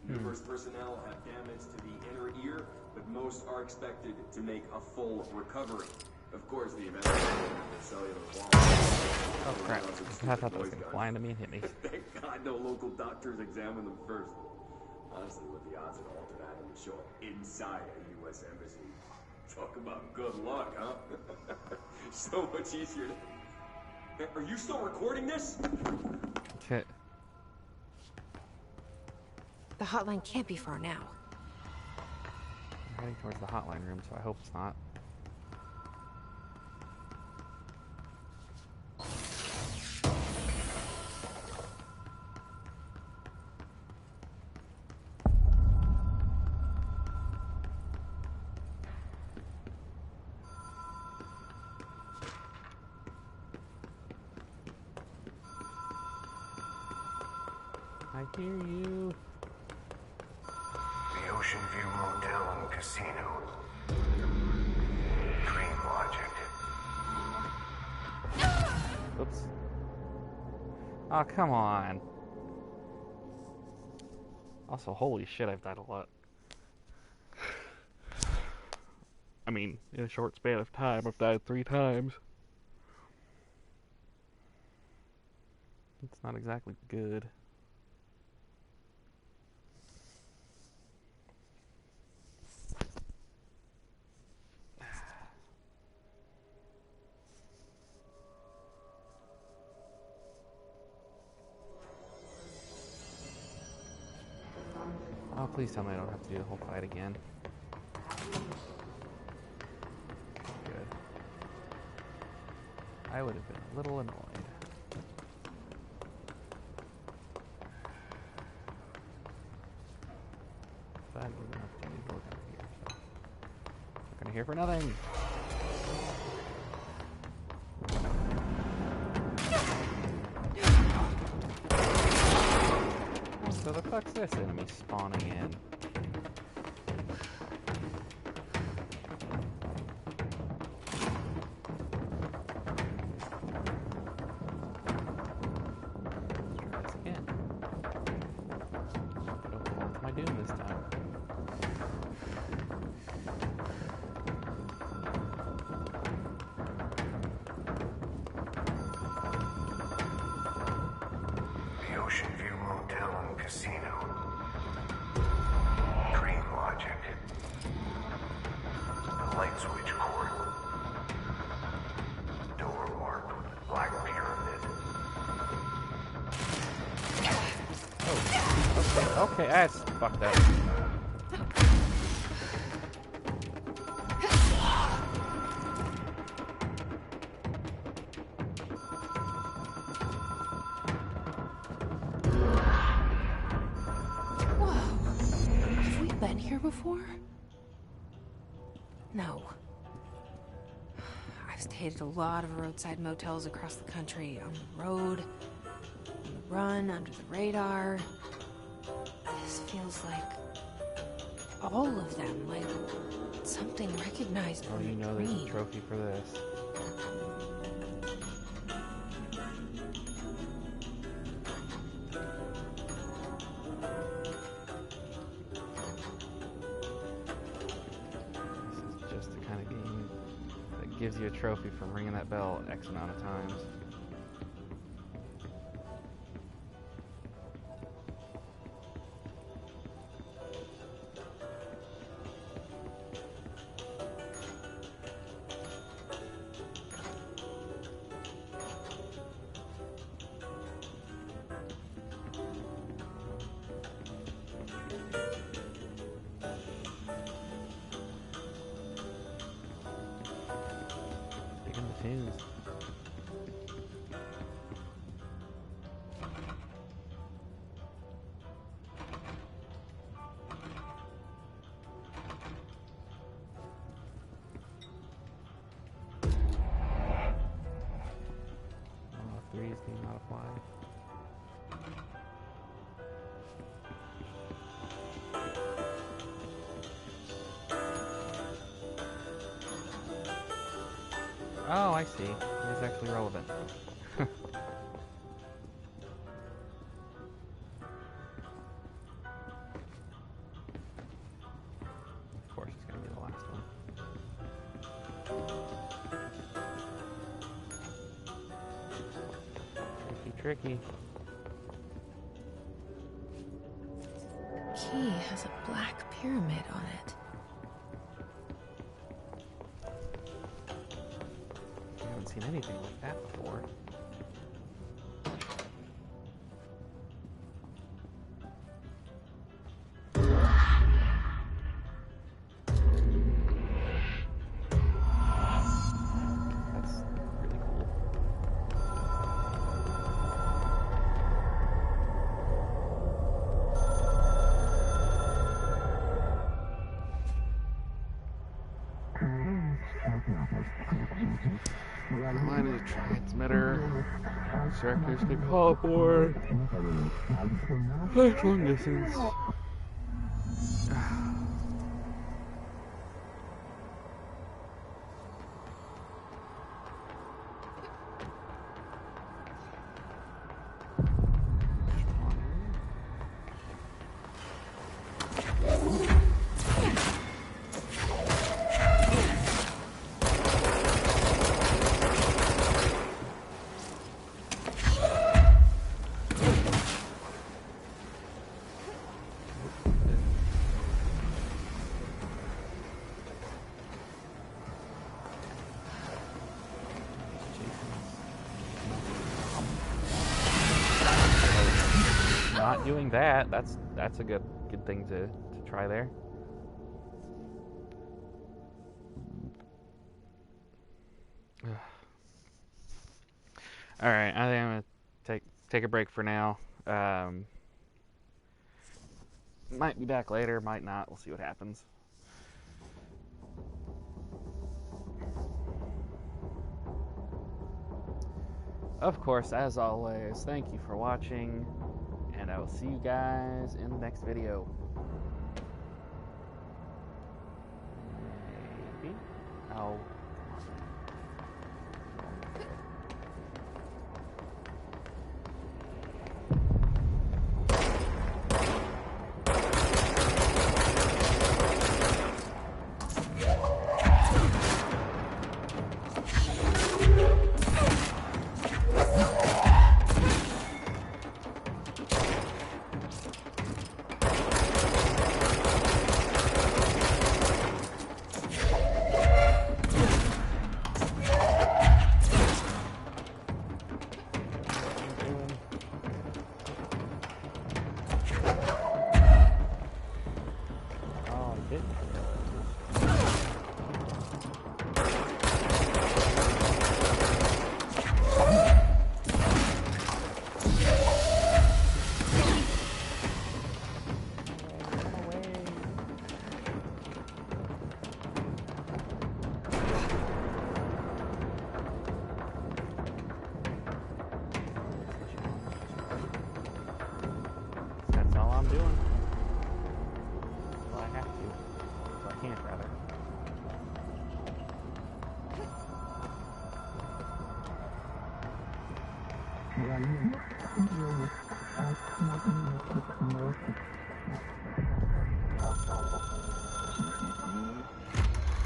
Numerous personnel have damage to the inner ear, but most are expected to make a full recovery. Of course, the event the cellular wall. Oh crap. I thought that was going to fly into me and hit me. Thank God no local doctors examined them first. Honestly, what the odds that altered Adam would show up inside a U.S. embassy? Talk about good luck, huh? So much easier to... Are you still recording this? Okay. The hotline can't be far now. I'm heading towards the hotline room, so I hope it's not. I hear you. The Ocean View Motel and Casino. Dream Logic. Oops. Oh, come on. Also, holy shit, I've died a lot. I mean, in a short span of time, I've died 3 times. It's not exactly good. Oh, please tell me I don't have to do the whole fight again. Good. I would have been a little annoyed. But we're gonna have to do the work out here, so we're gonna hear for nothing. So the fuck's this enemy spawning in? Let's try this again. Oh, what am I doing this time? The Ocean View Motel and Casino. Dream Logic. The light switch cord. Door marked with a black pyramid. Oh, okay, that's fucked up. Before? No. I've stayed at a lot of roadside motels across the country, on the road, on the run, under the radar. This feels like all of them, like something recognized Oh, from you know the there's a dream. trophy for this. Gives you a trophy from ringing that bell X amount of times. Tunes. Oh, 3 is being not applied. Oh, I see. It is actually relevant. Of course, it's going to be the last one. Tricky. Key has a black pyramid on it. I haven't seen anything like that before. That's really cool. Line of the transmitter. Directors to call for long distance. Not doing that. That's a good thing to try there. All right, I think I'm gonna take a break for now. Might be back later, might not. We'll see what happens. Of course, as always, thank you for watching, and I will see you guys in the next video. Maybe? Oh.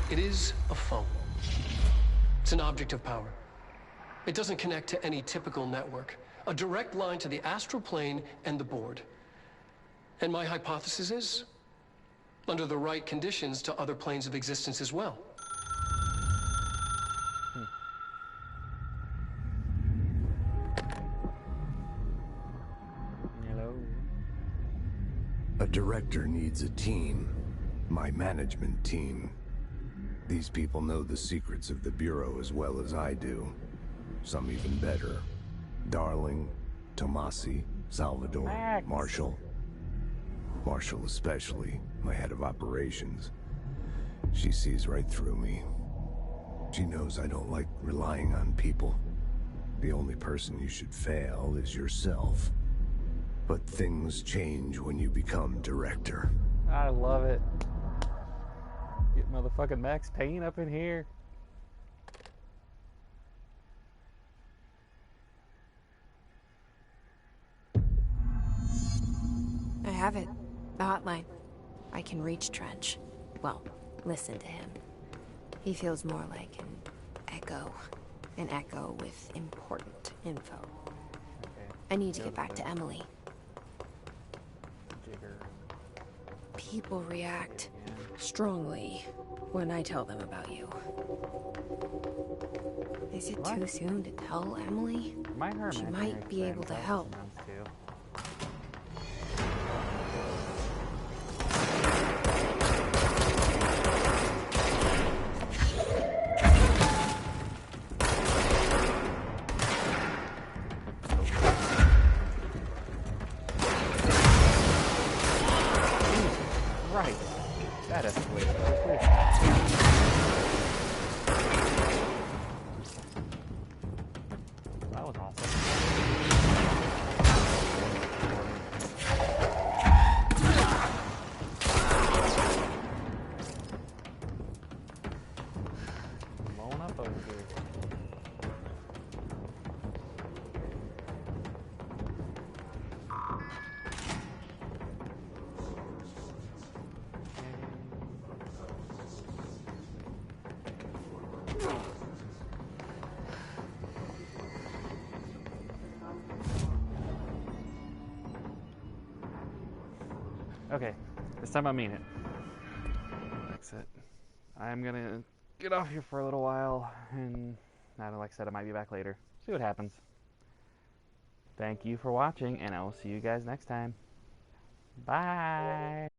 It is a phone. It's an object of power. It doesn't connect to any typical network. A direct line to the astral plane and the board. And my hypothesis is, under the right conditions, to other planes of existence as well. Hello. A director needs a team. My management team. These people know the secrets of the Bureau as well as I do. Some even better. Darling, Tomasi, Salvador, Max. Marshall. Marshall especially, my head of operations. She sees right through me. She knows I don't like relying on people. The only person you should fail is yourself. But things change when you become director. I love it. Get motherfucking Max Payne up in here. I have it. The hotline. I can reach Trench. Well, listen to him. He feels more like an echo. An echo with important info. Okay. I need to get back to Emily. Jigger. People react strongly when I tell them about you. Is it too soon to tell Emily? She might be able to help. Right. That escalated quickly. That was awesome. Okay, this time I mean it. Exit. I'm gonna get off here for a little while, and like I said, I might be back later. See what happens. Thank you for watching, and I will see you guys next time. Bye!